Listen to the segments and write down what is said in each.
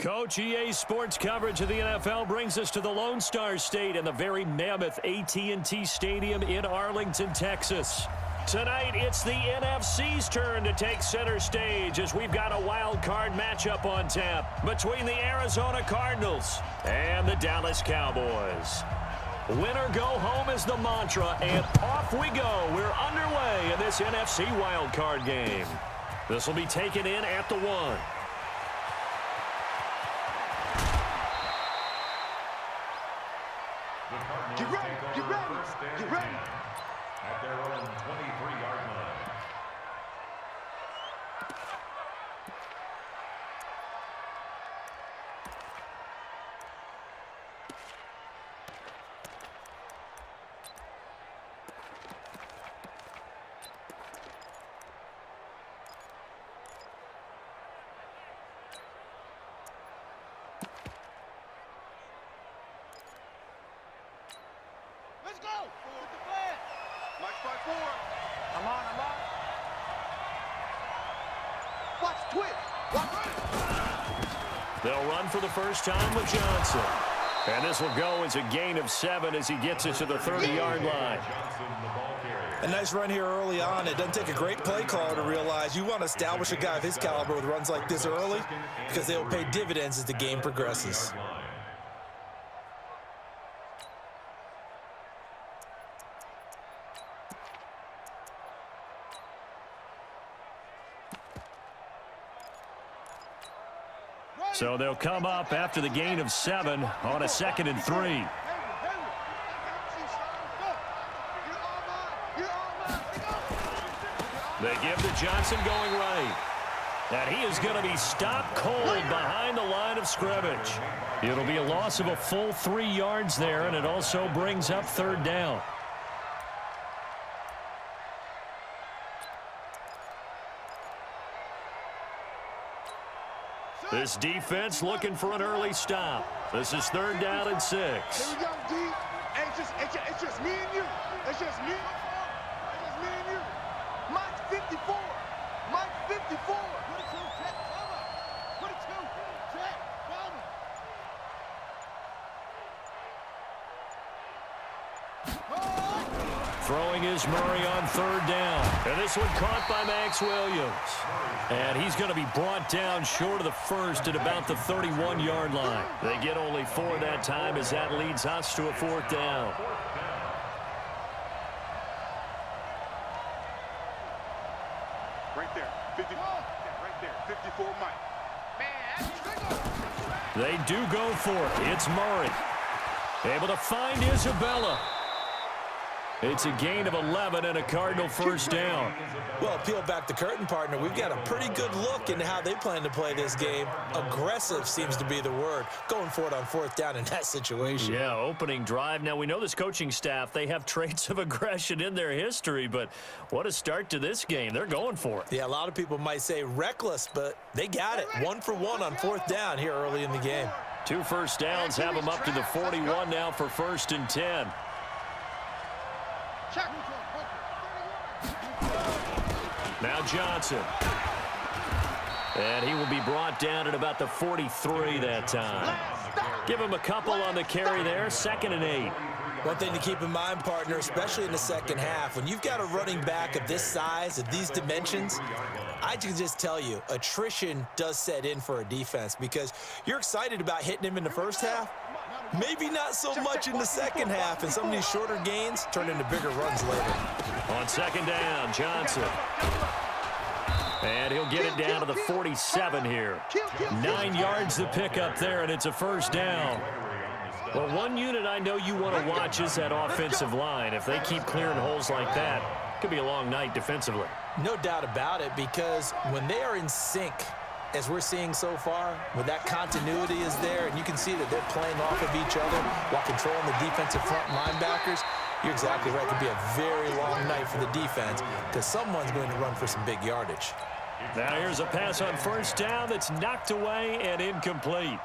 Coach, EA Sports coverage of the NFL brings us to the Lone Star State and the very mammoth AT&T Stadium in Arlington, Texas. Tonight, it's the NFC's turn to take center stage as we've got a wild card matchup on tap between the Arizona Cardinals and the Dallas Cowboys. Win or go home is the mantra, and off we go. We're underway in this NFC wild card game. This will be taken in at the 1. Get ready, get ready, get ready. At their own 23-yard line. Let's go! With the flag. Mike 5-4. I'm on. Watch twitch. They'll run for the first time with Johnson. And this will go as a gain of 7 as he gets it to the 30-yard line. A nice run here early on. It doesn't take a great play caller to realize you want to establish a guy of his caliber with runs like this early because they will pay dividends as the game progresses. So they'll come up after the gain of 7 on a 2nd and 3. They give to Johnson going right. And he is going to be stopped cold behind the line of scrimmage. It'll be a loss of a full 3 yards there, and it also brings up 3rd down. This defense looking for an early stop. This is 3rd down and 6. Here we go, D. It's just me and you. It's just me. It's just me and you. Mike's 54. Mike's 54. Put it to check. Put it to check. Throwing is Murray on 3rd down. And this one caught by Max Williams. And he's going to be brought down short of the 1st at about the 31-yard line. They get only 4 that time as that leads us to a 4th down. Right there. 50. Right there. 54 Mike. They do go for it. It's Murray. Able to find Isabella. It's a gain of 11 and a Cardinal 1st down. Well, peel back the curtain, partner. We've got a pretty good look into how they plan to play this game. Aggressive seems to be the word. Going for it on 4th down in that situation. Yeah, opening drive. Now, we know this coaching staff, they have traits of aggression in their history, but what a start to this game. They're going for it. Yeah, a lot of people might say reckless, but they got it. 1 for 1 on 4th down here early in the game. 2 first downs have them up to the 41 now for 1st and 10. Now Johnson. And he will be brought down at about the 43 that time. Give him a couple on the carry there. 2nd and 8. One thing to keep in mind, partner, especially in the second half, when you've got a running back of this size, of these dimensions, I can just tell you, attrition does set in for a defense because you're excited about hitting him in the first half. Maybe not so much in the second half, and some of these shorter gains turn into bigger runs later. On 2nd down, Johnson. And he'll get it down to the 47 here. 9 yards to pick up there, and it's a 1st down. Well, one unit I know you want to watch is that offensive line. If they keep clearing holes like that, it could be a long night defensively. No doubt about it, because when they are in sync, as we're seeing so far, when that continuity is there, and you can see that they're playing off of each other while controlling the defensive front linebackers, you're exactly right. It could be a very long night for the defense because someone's going to run for some big yardage. Now here's a pass on 1st down that's knocked away and incomplete.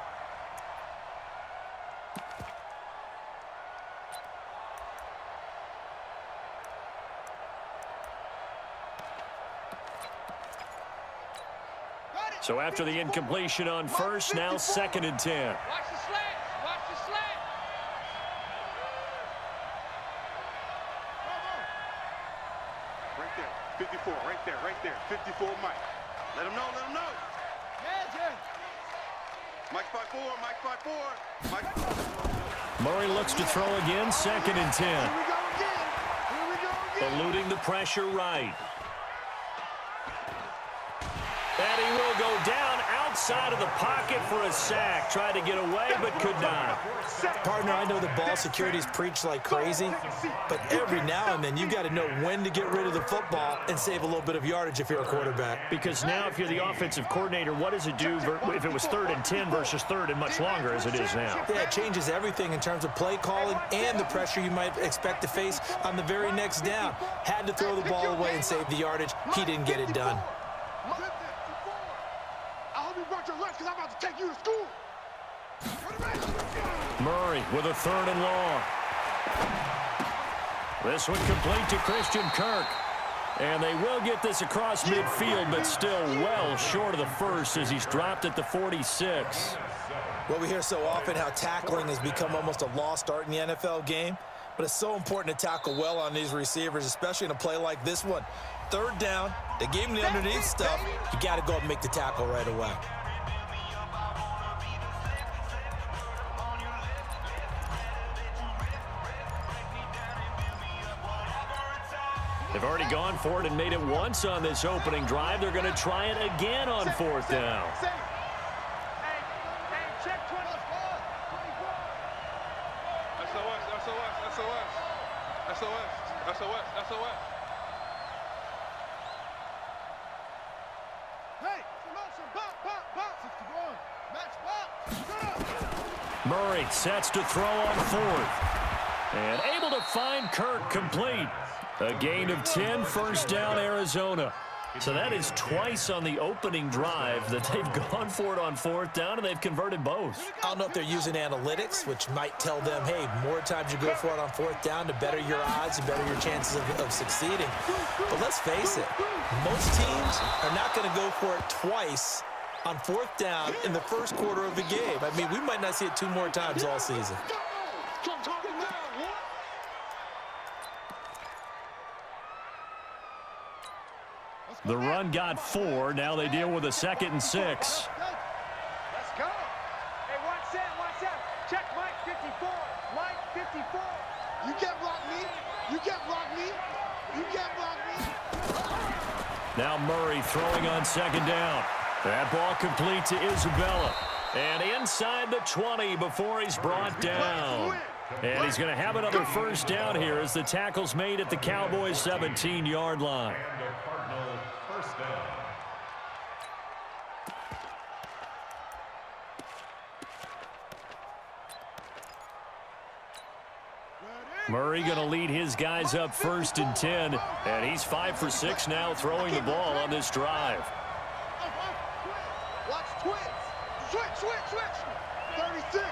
So after the incompletion on first, now 2nd and 10. Watch the slants. Watch the slants. Right there. 54. Right there. Right there. 54, Mike. Let him know. Let him know. Mike 5-4. Mike 5-4. Mike. Murray looks to throw again, 2nd and 10. Here we go again. Here we go again. Eluding the pressure right. And he will go down outside of the pocket for a sack. Tried to get away, but could not. Partner, I know the ball security's preached like crazy, but every now and then you've got to know when to get rid of the football and save a little bit of yardage if you're a quarterback. Because now if you're the offensive coordinator, what does it do if it was 3rd and 10 versus 3rd and much longer as it is now? Yeah, it changes everything in terms of play calling and the pressure you might expect to face on the very next down. Had to throw the ball away and save the yardage. He didn't get it done. I hope you brought your lunch because I'm about to take you to school. Murray with a 3rd and long. This one complete to Christian Kirk. And they will get this across midfield, but still well short of the first as he's dropped at the 46. Well, we hear so often how tackling has become almost a lost art in the NFL game, but it's so important to tackle well on these receivers, especially in a play like this one. 3rd down, they gave him the underneath stuff. You got to go up and make the tackle right away. They've already gone for it and made it once on this opening drive. They're going to try it again on 4th down. SOS. Hey, Murray sets to throw on 4th. And able to find Kirk complete. A gain of 10, 1st down, Arizona. So that is twice on the opening drive that they've gone for it on 4th down, and they've converted both. I don't know if they're using analytics, which might tell them, hey, more times you go for it on 4th down, the better your odds, the better your chances of succeeding. But let's face it, most teams are not going to go for it twice on 4th down in the first quarter of the game. I mean, we might not see it 2 more times all season. The run got 4. Now they deal with a 2nd and 6. Let's go. Hey, watch that. Check Mike 54. Mike 54. You can't block me. You can't block me. You can't block me. Now Murray throwing on 2nd down. That ball complete to Isabella. And inside the 20 before he's brought down. And he's going to have another 1st down here as the tackle's made at the Cowboys' 17-yard line. Murray going to lead his guys up 1st and 10. And he's 5 for 6 now throwing the ball on this drive. Watch twitch. Switch. 36.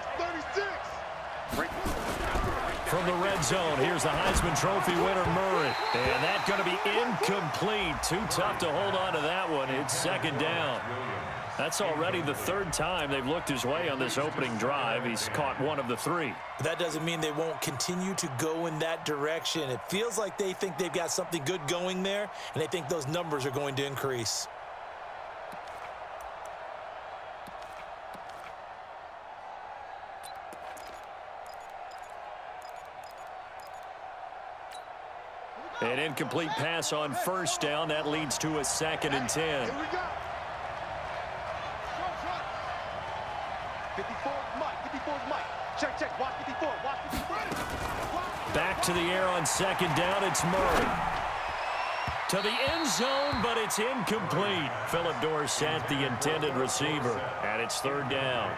From the red zone, here's the Heisman Trophy winner, Murray. And that's going to be incomplete. Too tough to hold on to that one. It's 2nd down. That's already the 3rd time they've looked his way on this opening drive. He's caught 1 of the 3. That doesn't mean they won't continue to go in that direction. It feels like they think they've got something good going there, and they think those numbers are going to increase. An incomplete pass on 1st down. That leads to a 2nd and 10. Here we go. 54 Mike. Check. Watch 54. Back to the air on 2nd down. It's Murray. To the end zone, but it's incomplete. Philip Dorsett, the intended receiver. And it's 3rd down.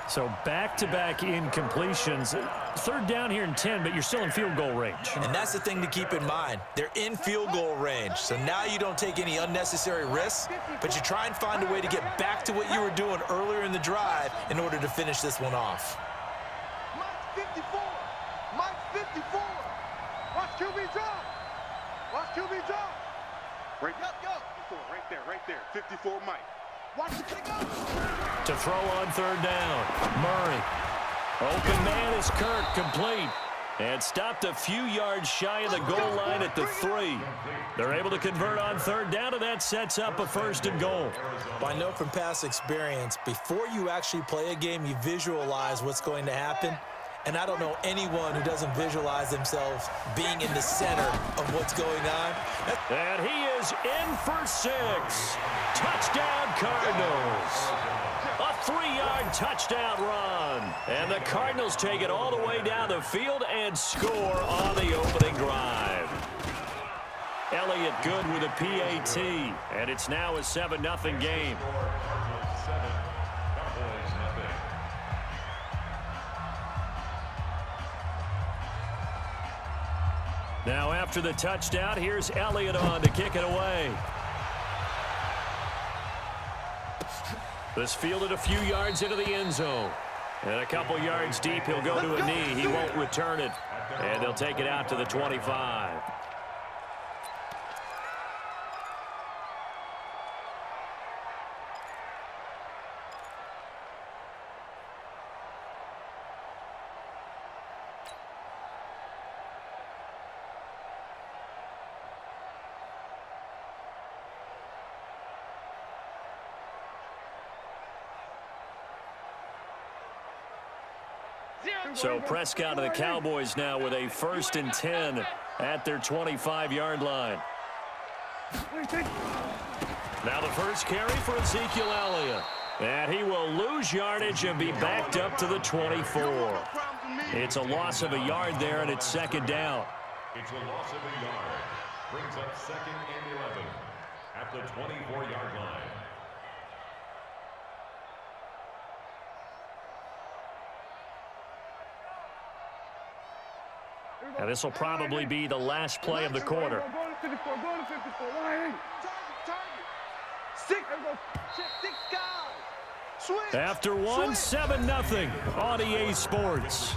So back-to-back incompletions. 3rd down here in 10, but you're still in field goal range. And that's the thing to keep in mind. They're in field goal range. So now you don't take any unnecessary risks, but you try and find a way to get back to what you were doing earlier in the drive in order to finish this one off. Mike 54. Watch QB drop. Right there. 54 Mike. To throw on third down. Murray. Open man is Kirk, complete. And stopped a few yards shy of the goal line at the 3. They're able to convert on third down, and that sets up a 1st and goal. I know from past experience, before you actually play a game, you visualize what's going to happen. And I don't know anyone who doesn't visualize themselves being in the center of what's going on. And he is in for 6. Touchdown, Cardinals. A 3-yard touchdown run. And the Cardinals take it all the way down the field and score on the opening drive. Elliott good with a PAT. And it's now a 7-0 game. Now after the touchdown, here's Elliott on to kick it away. This fielded a few yards into the end zone. And a couple yards deep, he'll go to a knee. He won't return it. And they'll take it out to the 25. So Prescott and the Cowboys now with a 1st and 10 at their 25-yard line. Now the first carry for Ezekiel Elliott. And he will lose yardage and be backed up to the 24. It's a loss of a yard there, and it's 2nd down. It's a loss of a yard. Brings up 2nd and 11 at the 24-yard line. And this will probably be the last play of the quarter. After one, 7-0 on EA Sports.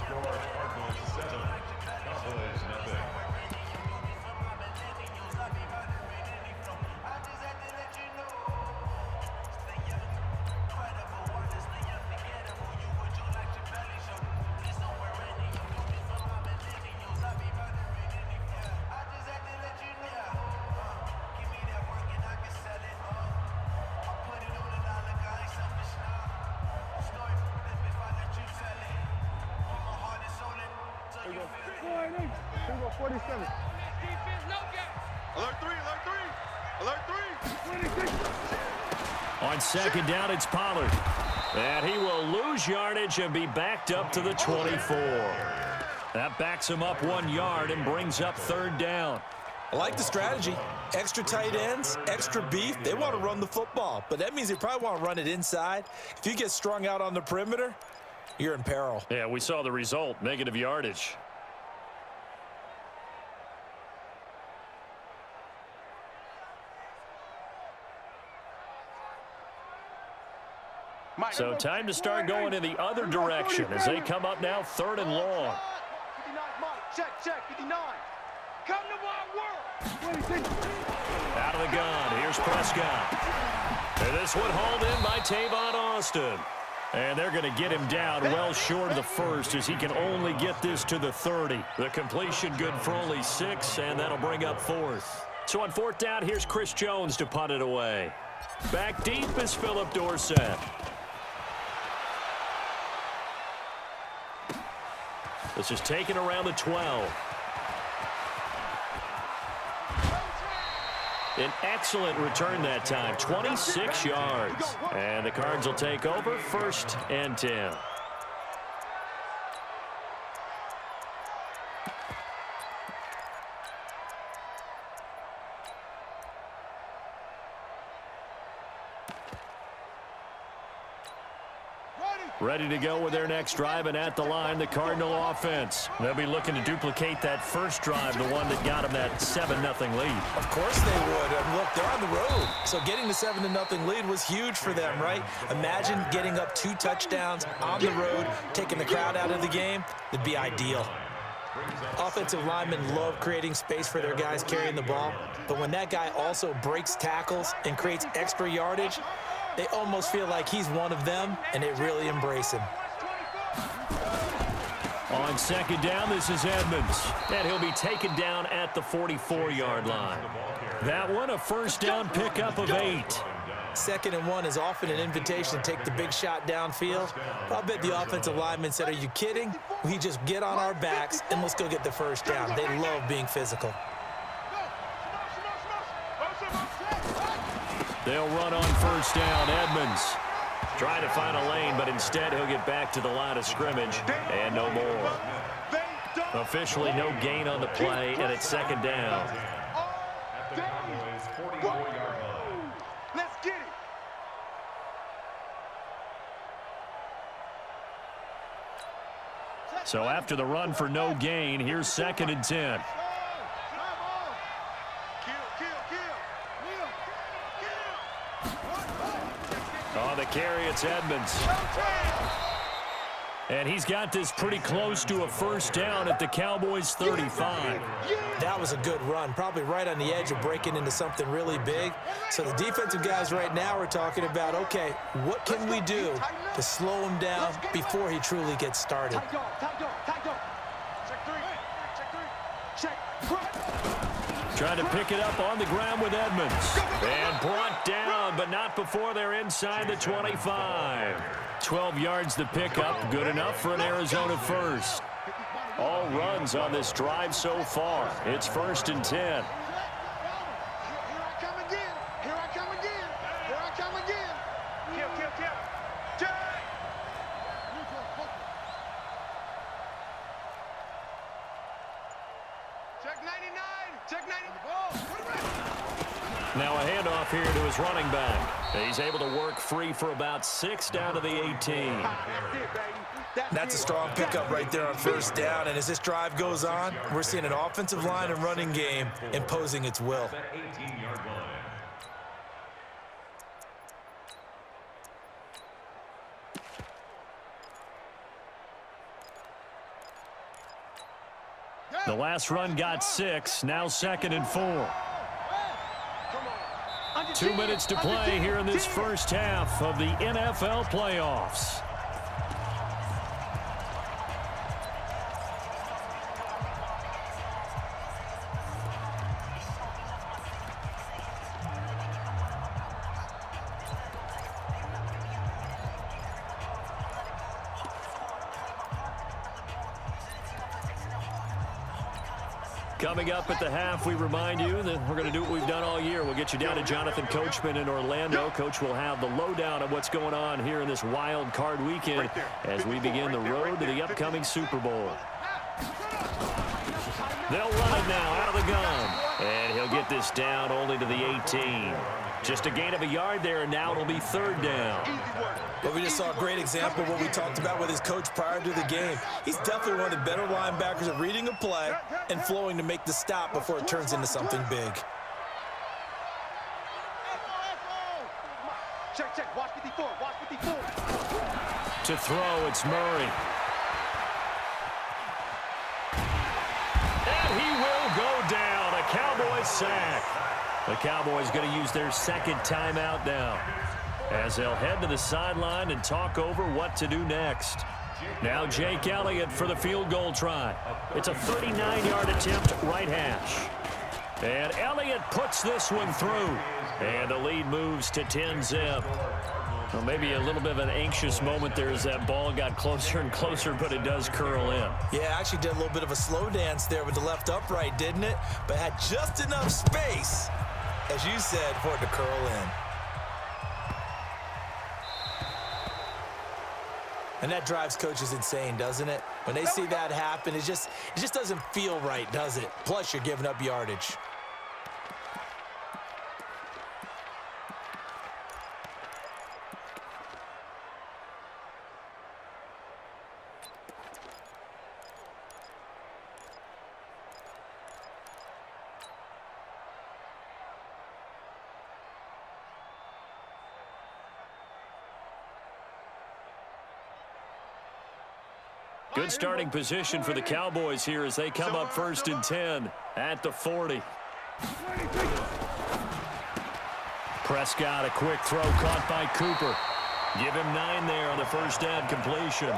On 2nd down, it's Pollard. And he will lose yardage and be backed up to the 24. That backs him up 1 yard and brings up 3rd down. I like the strategy. Extra tight ends, extra beef. They want to run the football, but that means they probably want to run it inside. If you get strung out on the perimeter, you're in peril. Yeah, we saw the result, negative yardage. So time to start going in the other direction as they come up now 3rd and long. 59, Mike. Check, 59. Come to my world. Out of the gun, here's Prescott. And this one hauled in by Tavon Austin. And they're going to get him down well short of the 1st as he can only get this to the 30. The completion good for only 6, and that'll bring up 4th. So on 4th down, here's Chris Jones to punt it away. Back deep is Philip Dorsett. This is taken around the 12. An excellent return that time, 26 yards. And the Cards will take over 1st and 10. Ready to go with their next drive, and at the line, the Cardinal offense. They'll be looking to duplicate that first drive, the one that got them that 7-0 lead. Of course they would. And look, they're on the road. So getting the 7-0 lead was huge for them, right? Imagine getting up 2 touchdowns on the road, taking the crowd out of the game. It'd be ideal. Offensive linemen love creating space for their guys carrying the ball. But when that guy also breaks tackles and creates extra yardage, They almost feel like he's one of them, and they really embrace him. On second down, this is Edmonds, and he'll be taken down at the 44-yard line. That one, a first down pickup of 8. 2nd and 1 is often an invitation to take the big shot downfield. I'll bet the offensive lineman said, are you kidding? We just get on our backs and let's go get the first down. They love being physical. They'll run on first down. Edmonds trying to find a lane, but instead he'll get back to the line of scrimmage and no more. Officially no gain on the play, and it's 2nd down. Let's get it. So after the run for no gain, here's 2nd and 10. On the carry, it's Edmonds. And he's got this pretty close to a first down at the Cowboys' 35. That was a good run, probably right on the edge of breaking into something really big. So the defensive guys right now are talking about, okay, what can we do to slow him down before he truly gets started? Trying to pick it up on the ground with Edmonds. And brought down, but not before they're inside the 25. 12 yards to pick up, good enough for an Arizona first. All runs on this drive so far. It's 1st and 10. Here I come again. Here I come again. Here I come again. Kill. Check 99. Check 90. Now a handoff here to his running back. He's able to work free for about 6 down to the 18. That's a strong pickup right there on first down. And as this drive goes on, we're seeing an offensive line and running game imposing its will. The last run got 6. Now 2nd and 4. 2 minutes to play here in this first half of the NFL playoffs. Coming up at the half, we remind you that we're going to do what we've done all year. We'll get you down to Jonathan Coachman in Orlando. Coach will have the lowdown of what's going on here in this wild card weekend as we begin the road to the upcoming Super Bowl. They'll run it now out of the gun. And he'll get this down only to the 18. Just a gain of a yard there, and now it'll be 3rd down. But we just saw a great example of what we talked about with his coach prior to the game. He's definitely one of the better linebackers at reading a play and flowing to make the stop before it turns into something big. Check. Watch 54. Watch 54. To throw, it's Murray. And he will go down. A Cowboys sack. The Cowboys going to use their 2nd timeout now as they'll head to the sideline and talk over what to do next. Now Jake Elliott for the field goal try. It's a 39-yard attempt, right hash. And Elliott puts this one through. And the lead moves to 10-zip. Well, maybe a little bit of an anxious moment there as that ball got closer and closer, but it does curl in. Yeah, actually did a little bit of a slow dance there with the left upright, didn't it? But had just enough space, as you said, for it to curl in. And that drives coaches insane, doesn't it? When they see that happen, it just doesn't feel right, does it? Plus, you're giving up yardage. Good starting position for the Cowboys here as they come up 1st and 10 at the 40. Prescott, a quick throw caught by Cooper. Give him 9 there on the first down completion.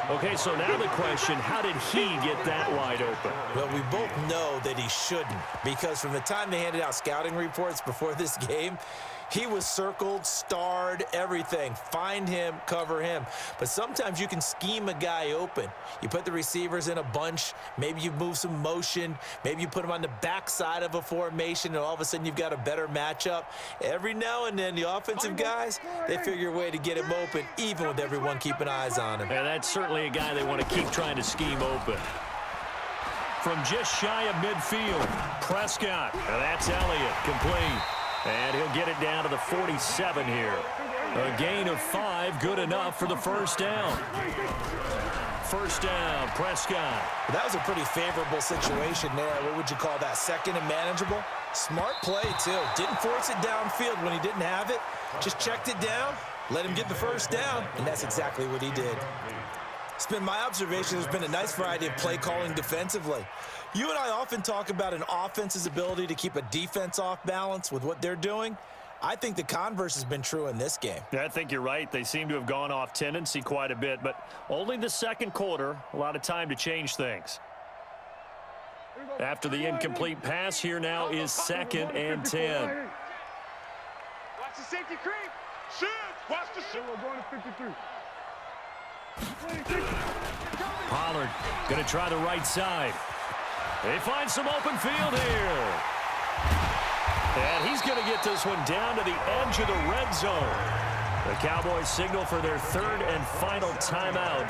Okay, so now the question, how did he get that wide open? Well, we both know that he shouldn't, because from the time they handed out scouting reports before this game, he was circled, starred, everything. Find him, cover him. But sometimes you can scheme a guy open. You put the receivers in a bunch. Maybe you move some motion. Maybe you put them on the backside of a formation, and all of a sudden you've got a better matchup. Every now and then, the offensive guys, they figure a way to get him open, even with everyone keeping eyes on him. And that's certainly a guy they want to keep trying to scheme open. From just shy of midfield, Prescott. And that's Elliott, complete. And he'll get it down to the 47 here. A gain of 5, good enough for the first down. First down, Prescott. That was a pretty favorable situation there. What would you call that? Second and manageable? Smart play, too. Didn't force it downfield when he didn't have it. Just checked it down, let him get the first down, and that's exactly what he did. It's been my observation there's been a nice variety of play calling defensively. You and I often talk about an offense's ability to keep a defense off balance with what they're doing. I think the converse has been true in this game. Yeah, I think you're right. They seem to have gone off tendency quite a bit, but only the second quarter, a lot of time to change things. After the incomplete pass, here now is 2nd and 10. Watch the safety creep. Shoot. Watch the shoot. We're going to 53. Pollard going to try the right side. They find some open field here. And he's going to get this one down to the edge of the red zone. The Cowboys signal for their 3rd and final timeout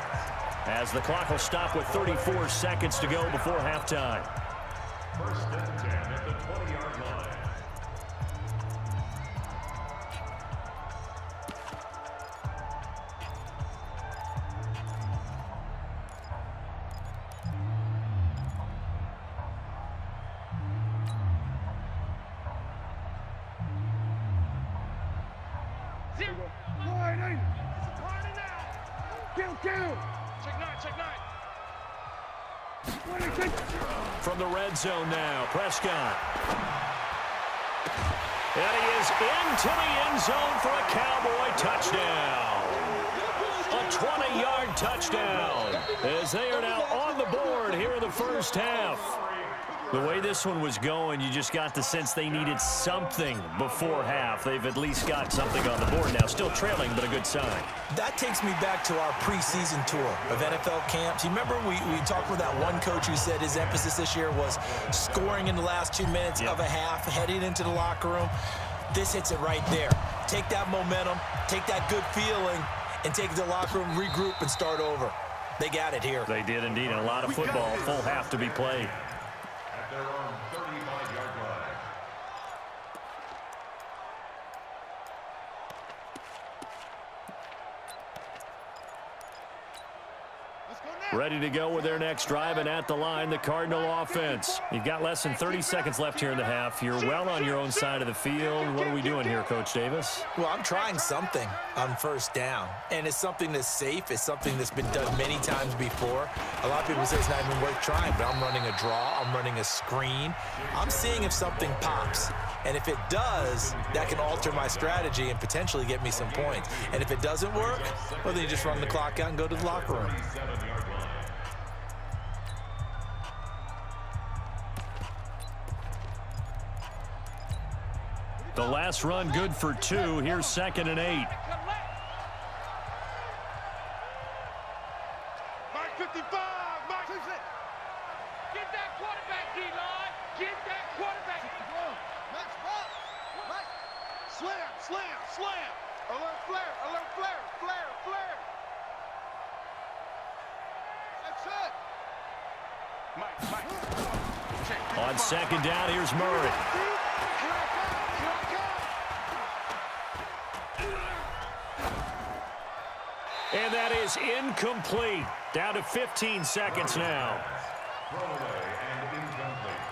as the clock will stop with 34 seconds to go before halftime. First and 10 at the 20-yard line. From the red zone now, Prescott. And he is into the end zone for a Cowboy touchdown. A 20-yard touchdown as they are now on the board here in the first half. The way this one was going, you just got the sense they needed something before half. They've at least got something on the board now. Still trailing, but a good sign. That takes me back to our preseason tour of NFL camps. You remember we talked with that one coach who said his emphasis this year was scoring in the last 2 minutes of a half, heading into the locker room. This hits it right there. Take that momentum, take that good feeling, and take it to the locker room, regroup, and start over. They got it here. They did indeed, and a lot of football, full half to be played. At their own 35-yard line. Ready to go with their next drive, and at the line, the Cardinal offense. You've got less than 30 seconds left here in the half. You're well on your own side of the field. What are we doing here, Coach Davis? Well, I'm trying something on first down, and it's something that's safe. It's something that's been done many times before. A lot of people say it's not even worth trying, but I'm running a draw. I'm running a screen. I'm seeing if something pops. And if it does, that can alter my strategy and potentially get me some points. And if it doesn't work, well, then you just run the clock out and go to the locker room. The last run good for 2. Here's 2nd and 8. Mike 55. Mike. Get that quarterback, D-line. Get that quarterback. Max, pop. Mike. Slam, slam, slam. Alert flare, alert flare, flare, flare. That's it. Mike. On 2nd down, here's Murray. And that is incomplete. Down to 15 seconds now. Throwaway and incomplete.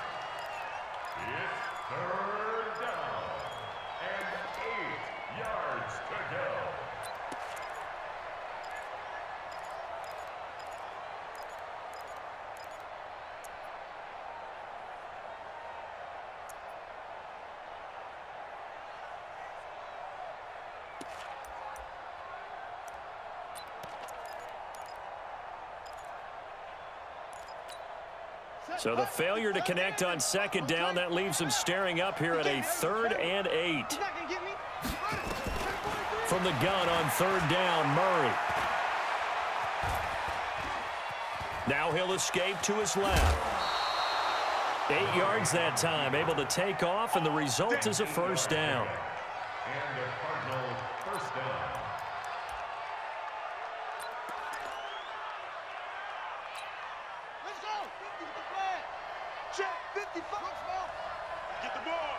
It's 3rd down and 8 yards to go. So the failure to connect on second down, that leaves them staring up here at a 3rd and 8. From the gun on 3rd down, Murray. Now he'll escape to his left. 8 yards that time, able to take off, and the result is a 1st down. And the Cardinals' 1st down. Let's go. Check 55. Get the ball.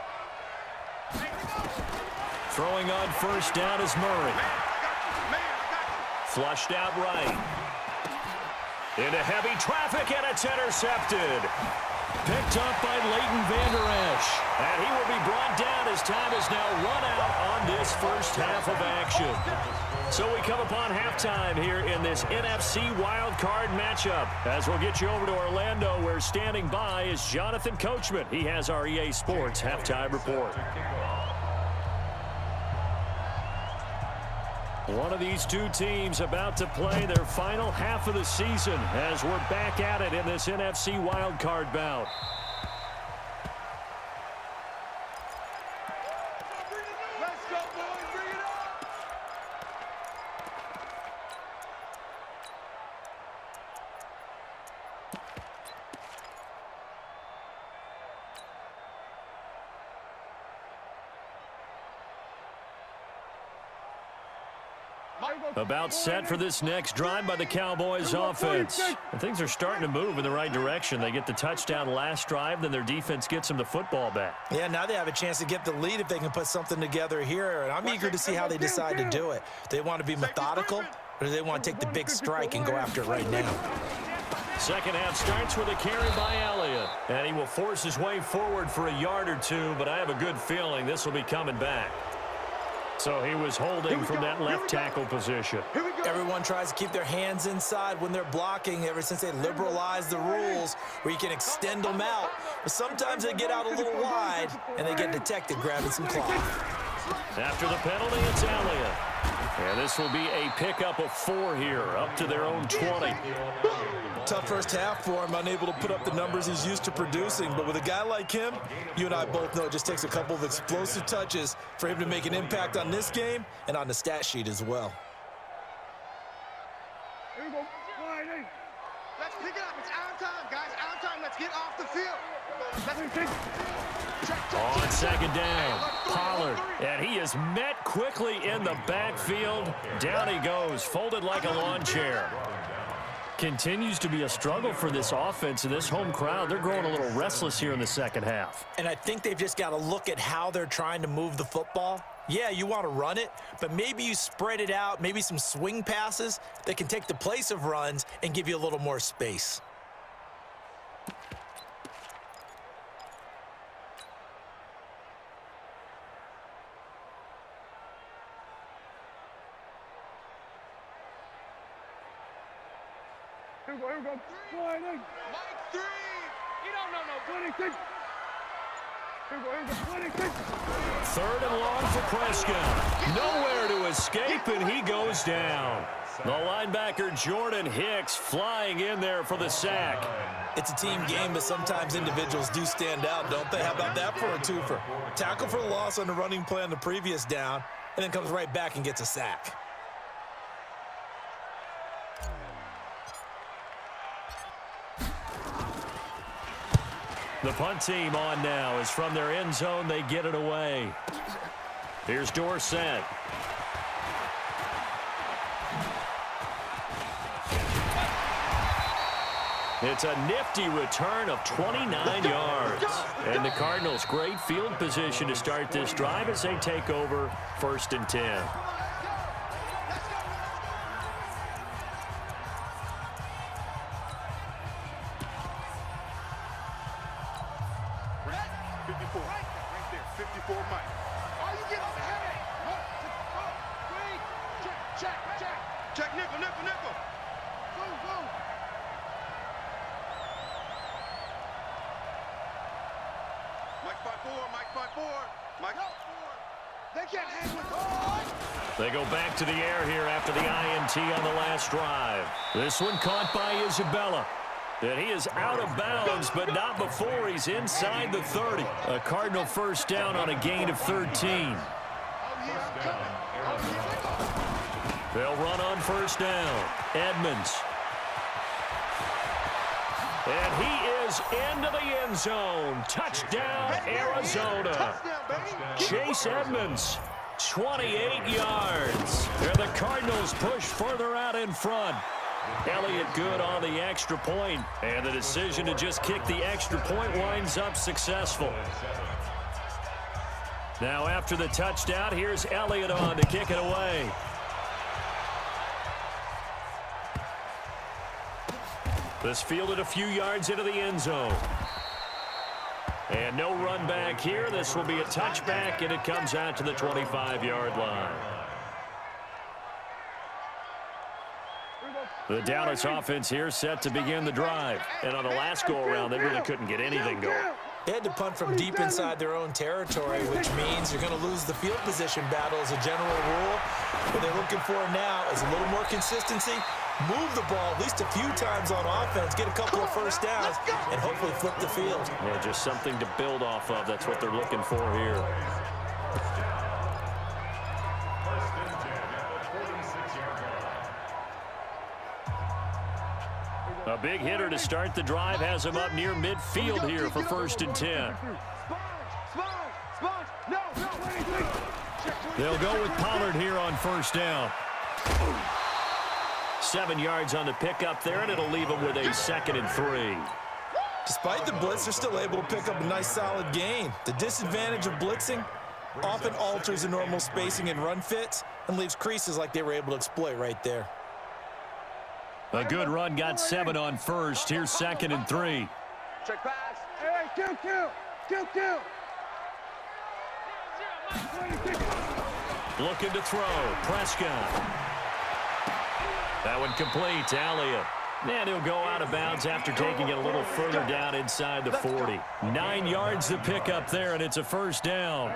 Throwing on 1st down is Murray. Flushed out right. Into heavy traffic, and it's intercepted. Picked up by Leighton Vander Esch. And he will be brought down as time is now run out on this first half of action. So we come upon halftime here in this NFC wildcard matchup. As we'll get you over to Orlando, where standing by is Jonathan Coachman. He has our EA Sports halftime report. One of these two teams about to play their final half of the season as we're back at it in this NFC wildcard bout. Let's go, boys. Bring it up. About set for this next drive by the Cowboys offense. And things are starting to move in the right direction. They get the touchdown last drive, then their defense gets them the football back. Yeah, now they have a chance to get the lead if they can put something together here, and I'm eager to see how they decide to do it. They want to be methodical, or do they want to take the big strike and go after it right now? Second half starts with a carry by Elliott, and he will force his way forward for a yard or two, but I have a good feeling this will be coming back. So he was holding from that left tackle position. Everyone tries to keep their hands inside when they're blocking ever since they liberalized the rules where you can extend them out. But sometimes they get out a little wide and they get detected grabbing some cloth. After the penalty, it's Elliott. And this will be a pickup of 4 here, up to their own 20. Tough first half for him, unable to put up the numbers he's used to producing. But with a guy like him, you and I both know it just takes a couple of explosive touches for him to make an impact on this game and on the stat sheet as well. Let's pick it up. It's our time, guys. Our time. Let's get off the field. On second down, Pollard, and he is met quickly in the backfield. Down he goes, folded like a lawn chair. Continues to be a struggle for this offense and this home crowd. They're growing a little restless here in the second half. And I think they've just got to look at how they're trying to move the football. Yeah, you want to run it, but maybe you spread it out, maybe some swing passes that can take the place of runs and give you a little more space. Here we go. Mike 3. You don't know no 26. Here we go. 26. 3rd and long for Prescott. Nowhere to escape, and he goes down. The linebacker Jordan Hicks flying in there for the sack. It's a team game, but sometimes individuals do stand out, don't they? How about that for a twofer? Tackle for loss on the running play on the previous down, and then comes right back and gets a sack. The punt team on now is from their end zone. They get it away. Here's Dorsett. It's a nifty return of 29 yards. And the Cardinals, great field position to start this drive as they take over 1st and 10. Check nickel. Go. Mike 5-4. Mike 4. They can't hang with us. They go back to the air here after the INT on the last drive. This one caught by Isabella. And he is out of bounds, but not before he's inside the 30. A Cardinal first down on a gain of 13. They'll run on first down. Edmonds. And he is into the end zone. Touchdown, Arizona. Chase Edmonds, 28 yards. And the Cardinals push further out in front. Elliott good on the extra point. And the decision to just kick the extra point winds up successful. Now after the touchdown, here's Elliott on to kick it away. This fielded a few yards into the end zone. And no run back here. This will be a touchback, and it comes out to the 25-yard line. The Dallas offense here set to begin the drive. And on the last go-around, they really couldn't get anything going. They had to punt from deep inside their own territory, which means you're going to lose the field position battle as a general rule. What they're looking for now is a little more consistency, move the ball at least a few times on offense, get a couple of first downs, and hopefully flip the field. Yeah, just something to build off of. That's what they're looking for here. A big hitter to start the drive has him up near midfield here for 1st and 10. They'll go with Pollard here on first down. 7 yards on the pickup there, and it'll leave him with a 2nd and 3. Despite the blitz, they're still able to pick up a nice solid gain. The disadvantage of blitzing often alters the normal spacing and run fits and leaves creases like they were able to exploit right there. A good run, got 7 on first. Here's 2nd and 3. Check pass. Hey, kill. Looking to throw. Prescott. That one complete to Elliott. And he'll go out of bounds after taking it a little further down inside the 40. 9 yards to pick up there, and it's a first down.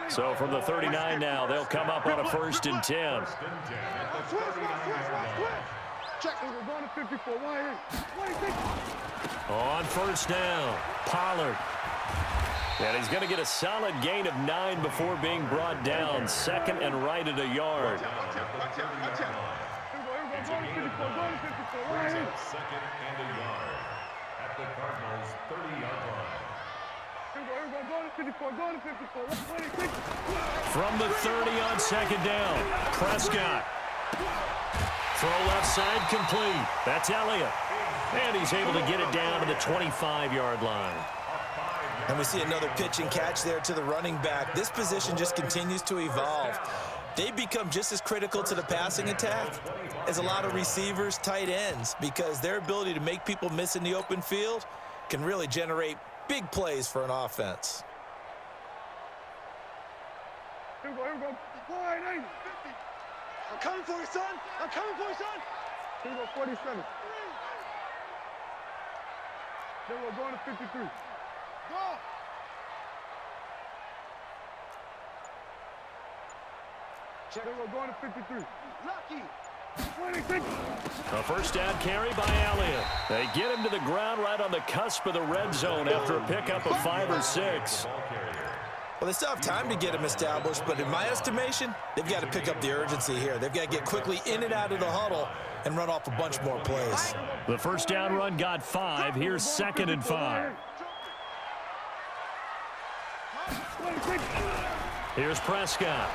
So from the 39 now, they'll come up on a 1st and 10. On first down, Pollard. And he's going to get a solid gain of 9 before being brought down. 2nd and right at a yard. It's a gain of 9. Brings up 2nd and a yard at the Cardinals' 30-yard line. From the 30 on 2nd down, Prescott. Throw left side complete. That's Elliott. And he's able to get it down to the 25-yard line. And we see another pitch and catch there to the running back. This position just continues to evolve. They become just as critical to the passing attack as a lot of receivers, tight ends, because their ability to make people miss in the open field can really generate big plays for an offense. Here we go. I'm coming for you, son. Here we go, 47. Then we're going to 53. Go! Check. Then we're going to 53. Lucky! 26. A first down carry by Elliott. They get him to the ground right on the cusp of the red zone after a pickup of 5 or 6. Well, they still have time to get him established, but in my estimation, they've got to pick up the urgency here. They've got to get quickly in and out of the huddle and run off a bunch more plays. The first down run got 5. Here's 2nd and 5. Here's Prescott.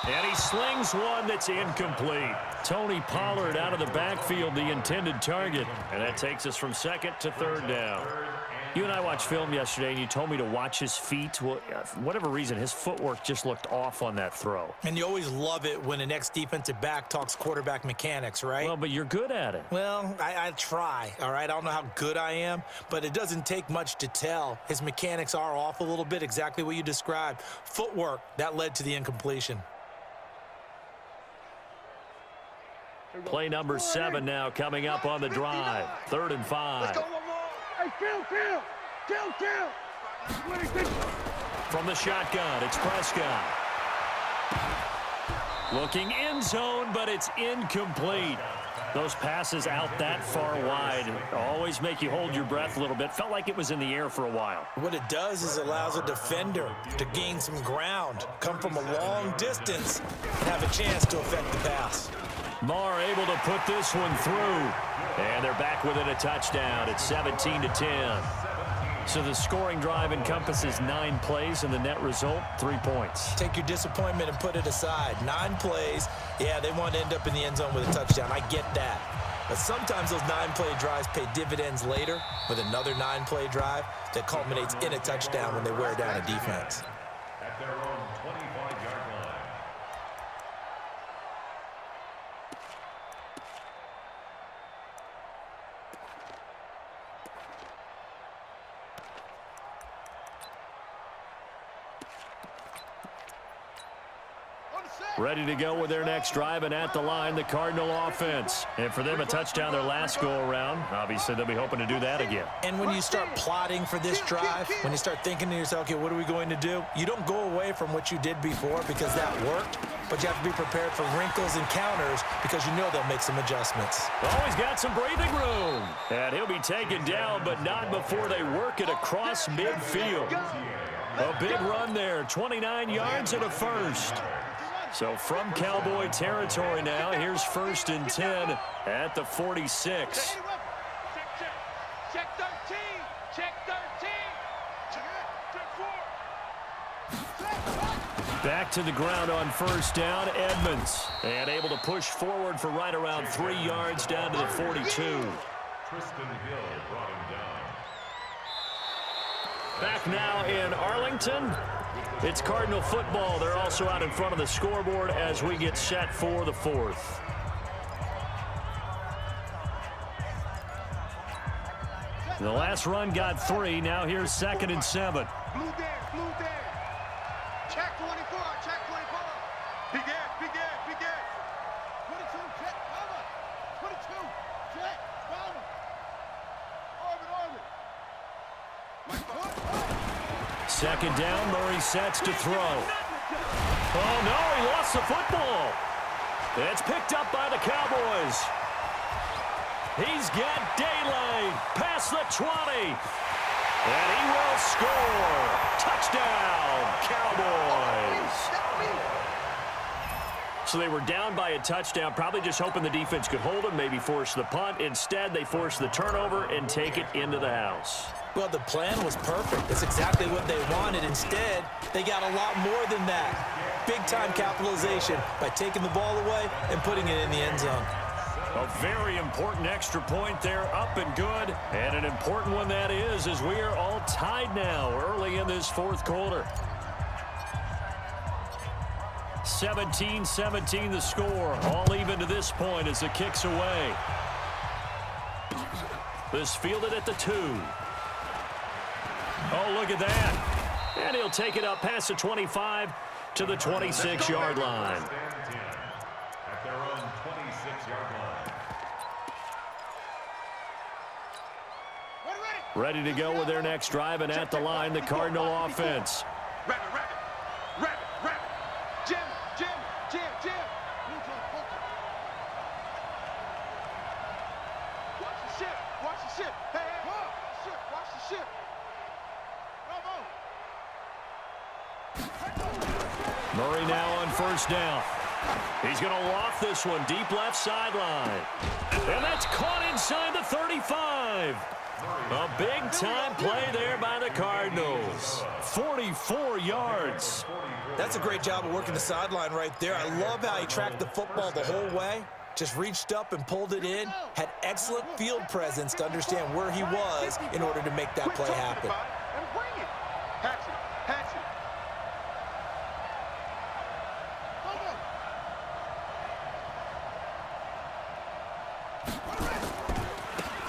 And he slings one that's incomplete. Tony Pollard out of the backfield, the intended target. And that takes us from 2nd to 3rd down. You and I watched film yesterday, and you told me to watch his feet. Well, for whatever reason, his footwork just looked off on that throw. And you always love it when an ex-defensive back talks quarterback mechanics, right? Well, but you're good at it. Well, I try, all right? I don't know how good I am, but it doesn't take much to tell. His mechanics are off a little bit, exactly what you described. Footwork, that led to the incompletion. Play number 7 now coming up on the drive. 3rd and 5. Let's go one more. Hey, kill. From the shotgun, it's Prescott. Looking end zone, but it's incomplete. Those passes out that far wide always make you hold your breath a little bit. Felt like it was in the air for a while. What it does is allows a defender to gain some ground, come from a long distance, and have a chance to affect the pass. Marr able to put this one through. And they're back within a touchdown. It's 17-10. So the scoring drive encompasses 9 plays, and the net result, 3 points. Take your disappointment and put it aside. 9 plays. Yeah, they want to end up in the end zone with a touchdown. I get that. But sometimes those 9-play drives pay dividends later with another 9-play drive that culminates in a touchdown when they wear down a defense. At their own 25-yard line. Ready to go with their next drive, and at the line, the Cardinal offense. And for them, a touchdown their last go-around. Obviously, they'll be hoping to do that again. And when you start plotting for this drive, when you start thinking to yourself, okay, what are we going to do? You don't go away from what you did before because that worked, but you have to be prepared for wrinkles and counters because you know they'll make some adjustments. Always got some breathing room. And he'll be taken down, but not before they work it across midfield. A big run there, 29 yards and a first. So from Cowboy territory now, here's 1st and 10 at the 46. Check 13. Check 13. Back to the ground on 1st down, Edmonds. And able to push forward for right around 3 yards down to the 42. Tristan Hill brought him down. Back now in Arlington. It's Cardinal football. They're also out in front of the scoreboard as we get set for the 4th. The last run got 3. Now here's 2nd and 7. Blue there. Check 24, check 24. Big air. 22, check, cover. 22, check, cover. Orbit. Like foot. 2nd down, Murray sets to throw. Oh, no, he lost the football. It's picked up by the Cowboys. He's got daylight past the 20. And he will score. Touchdown, Cowboys. So they were down by a touchdown, probably just hoping the defense could hold them, maybe force the punt. Instead, they force the turnover and take it into the house. Well, the plan was perfect. That's exactly what they wanted. Instead, they got a lot more than that. Big-time capitalization by taking the ball away and putting it in the end zone. A very important extra point there, up and good. And an important one that is, as we are all tied now early in this 4th quarter. 17-17 the score. All even to this point as the kick's away. This fielded at the 2. Oh, look at that. And he'll take it up past the 25 to the 26-yard line. At their own 26-yard line. Ready to go with their next drive, and at the line, the Cardinal offense. Rabbit. Jim. Watch the ship. Hey, watch the ship. Murray now on 1st down. He's going to loft this one deep left sideline. And that's caught inside the 35. A big-time play there by the Cardinals. 44 yards. That's a great job of working the sideline right there. I love how he tracked the football the whole way. Just reached up and pulled it in. Had excellent field presence to understand where he was in order to make that play happen. And bring it. Hatch it.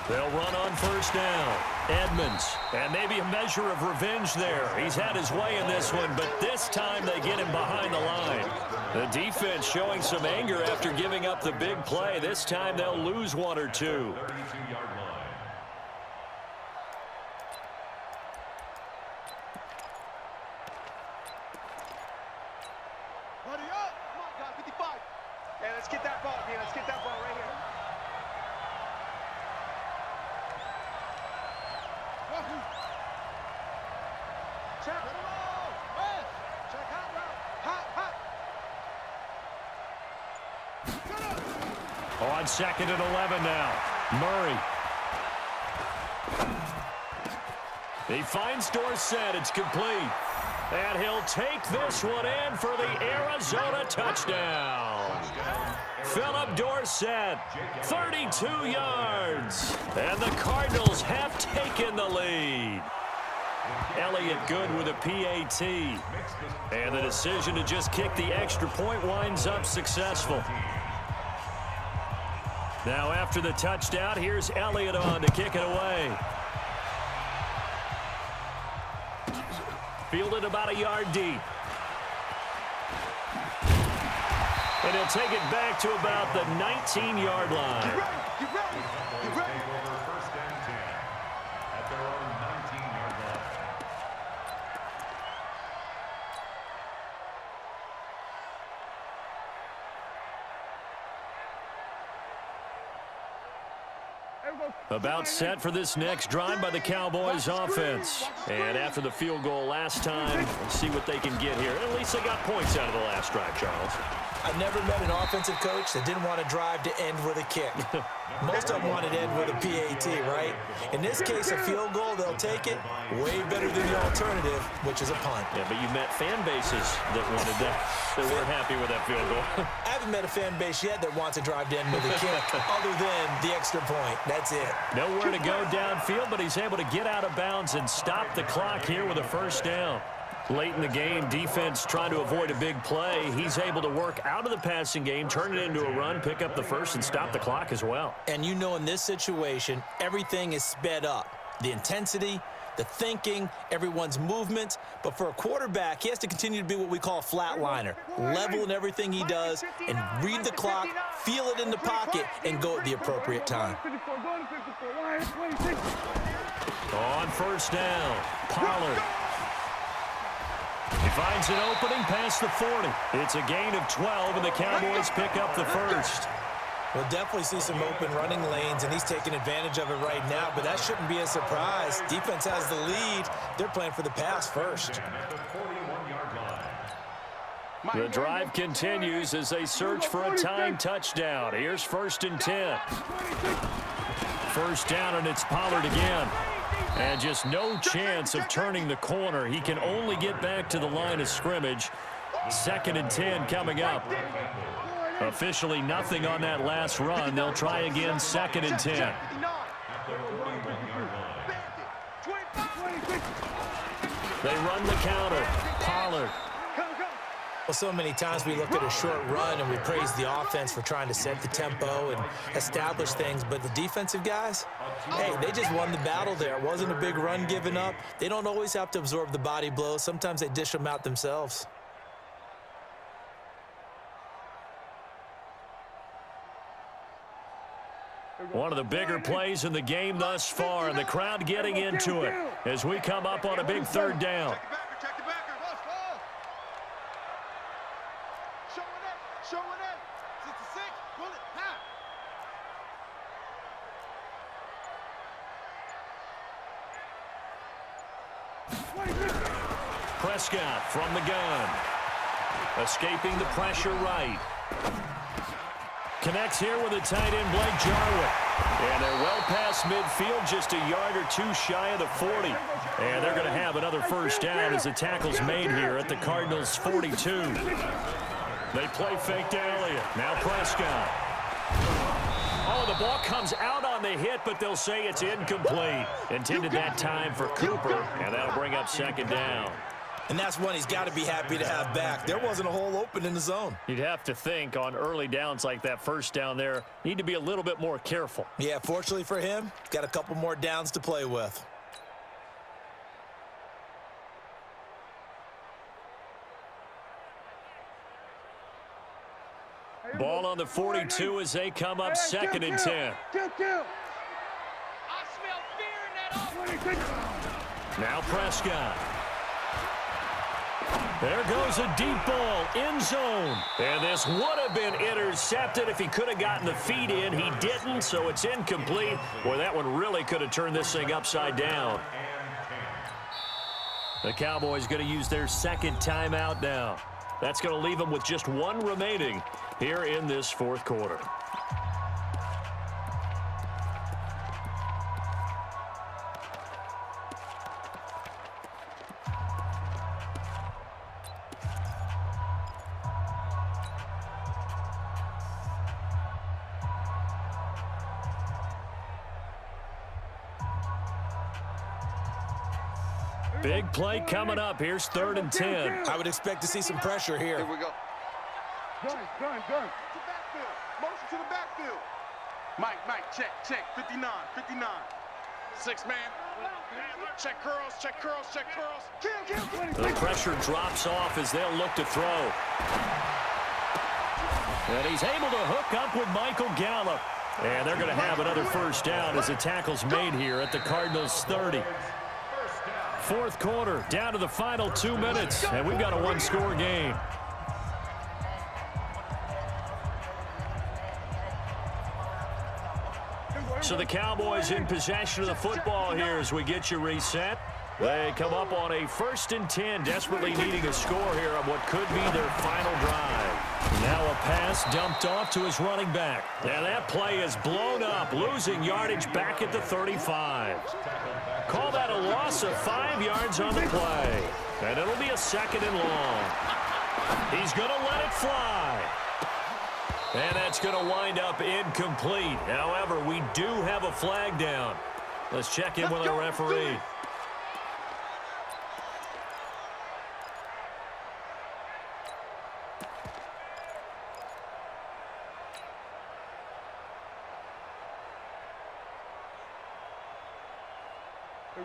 They'll run on 1st down. Edmonds, and maybe a measure of revenge there. He's had his way in this one, but this time they get him behind the line. The defense showing some anger after giving up the big play. This time they'll lose 1 or 2. 32-yard line. Buddy up. Come on, guys. 55. let's get that ball, D. Let's get that ball right here. Check. Check hot route. Hot. On 2nd and 11 now. Murray. He finds Dorsett. It's complete. And he'll take this one in for the Arizona touchdown. Philip Dorsett, 32 yards. And the Cardinals have taken the lead. Elliott good with a PAT. And the decision to just kick the extra point winds up successful. Now after the touchdown, here's Elliott on to kick it away. Fielded about a yard deep. And he'll take it back to about the 19-yard line. Get ready. Get ready. Get ready. Over 1st and 10 at their own 19-yard line. About set for this next drive by the Cowboys offense. And after the field goal last time, let's see what they can get here. At least they got points out of the last drive, Charles. I've never met an offensive coach that didn't want to drive to end with a kick. Most of them wanted to end with a PAT, right? In this case, a field goal, they'll take it. Way better than the alternative, which is a punt. Yeah, but you met fan bases that wanted that. They weren't happy with that field goal. I haven't met a fan base yet that wants to drive to end with a kick other than the extra point. That's it. Nowhere to go downfield, but he's able to get out of bounds and stop the clock here with a first down. Late in the game, defense trying to avoid a big play. He's able to work out of the passing game, turn it into a run, pick up the first, and stop the clock as well. And you know in this situation, everything is sped up. The intensity, the thinking, everyone's movement. But for a quarterback, he has to continue to be what we call a flatliner. Level in everything he does and read the clock, feel it in the pocket, and go at the appropriate time. On first down, Pollard. He finds an opening past the 40. It's a gain of 12, and the Cowboys pick up the first. We'll definitely see some open running lanes, and he's taking advantage of it right now, but that shouldn't be a surprise. Defense has the lead. They're playing for the pass first. The drive continues as they search for a tying touchdown. Here's 1st and 10. First down, and it's Pollard again. And just no chance of turning the corner. He can only get back to the line of scrimmage. 2nd and 10 coming up. Officially nothing on that last run. They'll try again 2nd and 10. They run the counter. Pollard. Well, so many times we look at a short run and we praise the offense for trying to set the tempo and establish things, but the defensive guys, hey, they just won the battle there. It wasn't a big run given up. They don't always have to absorb the body blows. Sometimes they dish them out themselves. One of the bigger plays in the game thus far, and the crowd getting into it as we come up on a big 3rd down. Check the backer. Show it up. 66. Pull it. High. Prescott from the gun. Escaping the pressure right. Connects here with a tight end, Blake Jarwin. And they're well past midfield, just a yard or two shy of the 40. And they're going to have another first down as the tackle's made here at the Cardinals' 42. They play fake to Elliott. Now Prescott. Oh, the ball comes out on the hit, but they'll say it's incomplete. Intended that time for Cooper, and that'll bring up 2nd down. And that's one he's got to be happy to have back. There wasn't a hole open in the zone. You'd have to think on early downs like that first down there, need to be a little bit more careful. Yeah, fortunately for him, got a couple more downs to play with. Ball on the 42 as they come up 2nd and 10. I smell fear in that offense. Now Prescott. There goes a deep ball, end zone. And this would have been intercepted if he could have gotten the feet in. He didn't, so it's incomplete. Boy, that one really could have turned this thing upside down. The Cowboys going to use their second timeout now. That's going to leave them with just one remaining here in this fourth quarter. Big play coming up. Here's 3rd and 10. I would expect to see some pressure here. Here we go. Gun. To the backfield. Motion to the backfield. Mike, check. 59. 6 man. Check curls. The pressure drops off as they'll look to throw. And he's able to hook up with Michael Gallup. And they're going to have another first down as the tackle's made here at the Cardinals' 30. Fourth quarter, down to the final 2 minutes, and we've got a one-score game. So the Cowboys in possession of the football here as we get you reset. They come up on a 1st and 10, desperately needing a score here on what could be their final drive. Now a pass dumped off to his running back. And that play is blown up, losing yardage back at the 35. Call that a loss of 5 yards on the play. And it'll be a 2nd and long. He's going to let it fly. And that's going to wind up incomplete. However, we do have a flag down. Let's check in with our referee.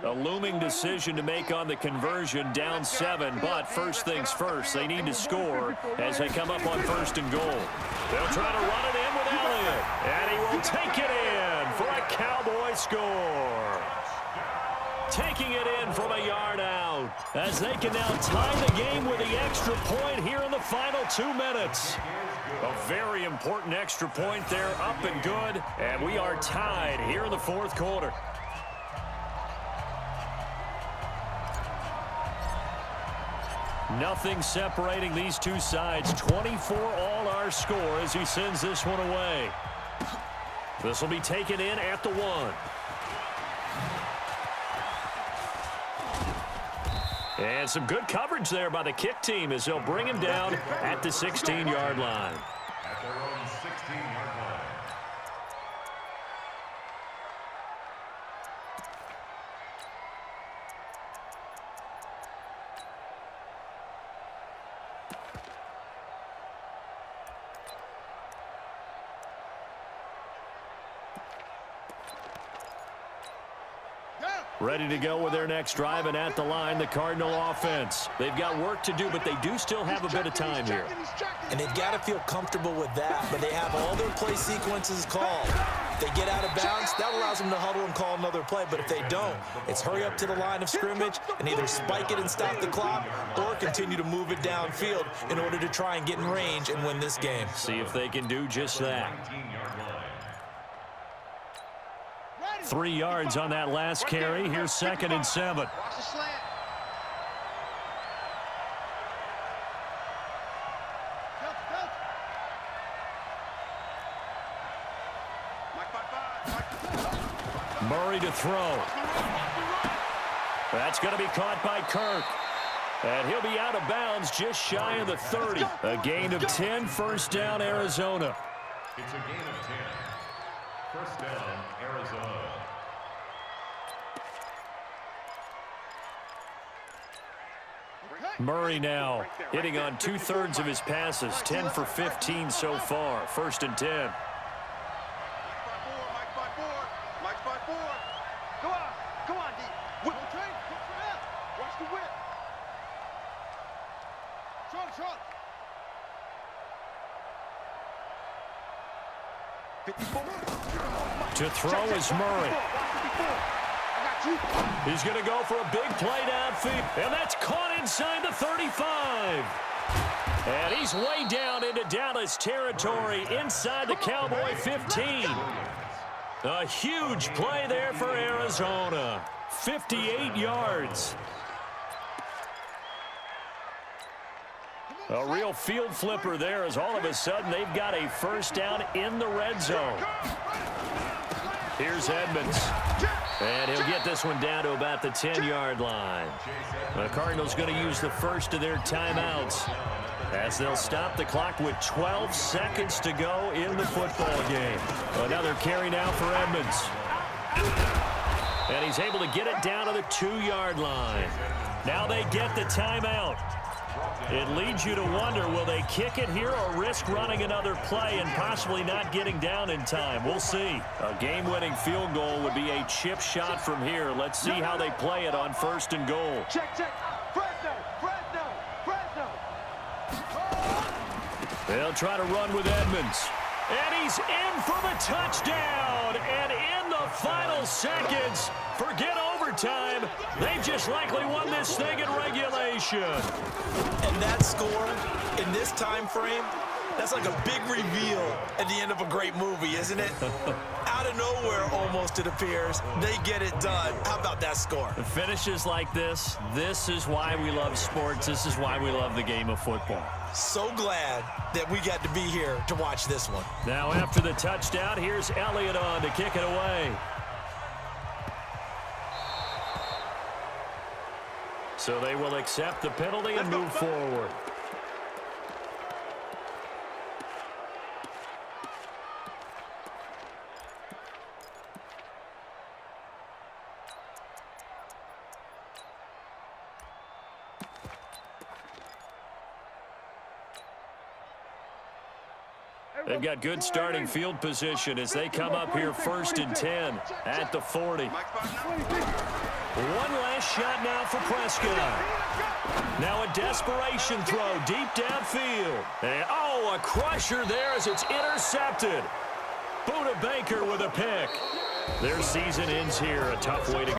A looming decision to make on the conversion, down 7, but first things first, they need to score as they come up on 1st and goal. They'll try to run it in with Elliott, and he will take it in for a Cowboy score. Taking it in from a yard out as they can now tie the game with the extra point here in the final 2 minutes. A very important extra point there, up and good, and we are tied here in the fourth quarter. Nothing separating these two sides. 24 all our score as he sends this one away. This will be taken in at the 1. And some good coverage there by the kick team as they'll bring him down at the 16-yard line. At their own 16-yard line. Ready to go with their next drive, and at the line, the Cardinal offense. They've got work to do, but they do still have a bit of time here. And they've got to feel comfortable with that, but they have all their play sequences called. If they get out of bounds, that allows them to huddle and call another play, but if they don't, it's hurry up to the line of scrimmage and either spike it and stop the clock or continue to move it downfield in order to try and get in range and win this game. See if they can do just that. 3 yards on that last carry. Here's 2nd and 7. Watch the slant. Murray to throw. That's going to be caught by Kirk. And he'll be out of bounds just shy of the 30. A gain of 10, first down, Arizona. It's a gain of 10. First down, Arizona. Murray now hitting on 2/3 of his passes, 10 for 15 so far. 1st and 10. Mike by 4. Go on, D. Whip. Watch the whip. Shot. 54. To throw is Murray. He's going to go for a big play downfield, and that's caught inside the 35. And he's way down into Dallas territory inside the Cowboy 15. A huge play there for Arizona. 58 yards. A real field flipper there as all of a sudden they've got a first down in the red zone. Here's Edmonds. And he'll get this one down to about the 10-yard line. The Cardinals going to use the first of their timeouts as they'll stop the clock with 12 seconds to go in the football game. Another carry now for Edmonds. And he's able to get it down to the 2-yard line. Now they get the timeout. It leads you to wonder, will they kick it here or risk running another play and possibly not getting down in time? We'll see. A game-winning field goal would be a chip shot from here. Let's see how they play it on 1st and goal. Check. Fresno. They'll try to run with Edmonds. And he's in for the touchdown. And in the final seconds, forget overtime. They've just likely won this thing in regulation. And that score in this time frame, that's like a big reveal at the end of a great movie, isn't it? Out of nowhere, almost, it appears, they get it done. How about that score? The finishes like this is why we love sports. This is why we love the game of football. So glad that we got to be here to watch this one. Now after the touchdown, here's Elliott on to kick it away. So they will accept the penalty and move forward. They've got good starting field position as they come up here 1st and 10 at the 40. One last shot now for Prescott. Now a desperation throw deep downfield. And, a crusher there as it's intercepted. Buda Baker with a pick. Their season ends here. A tough way to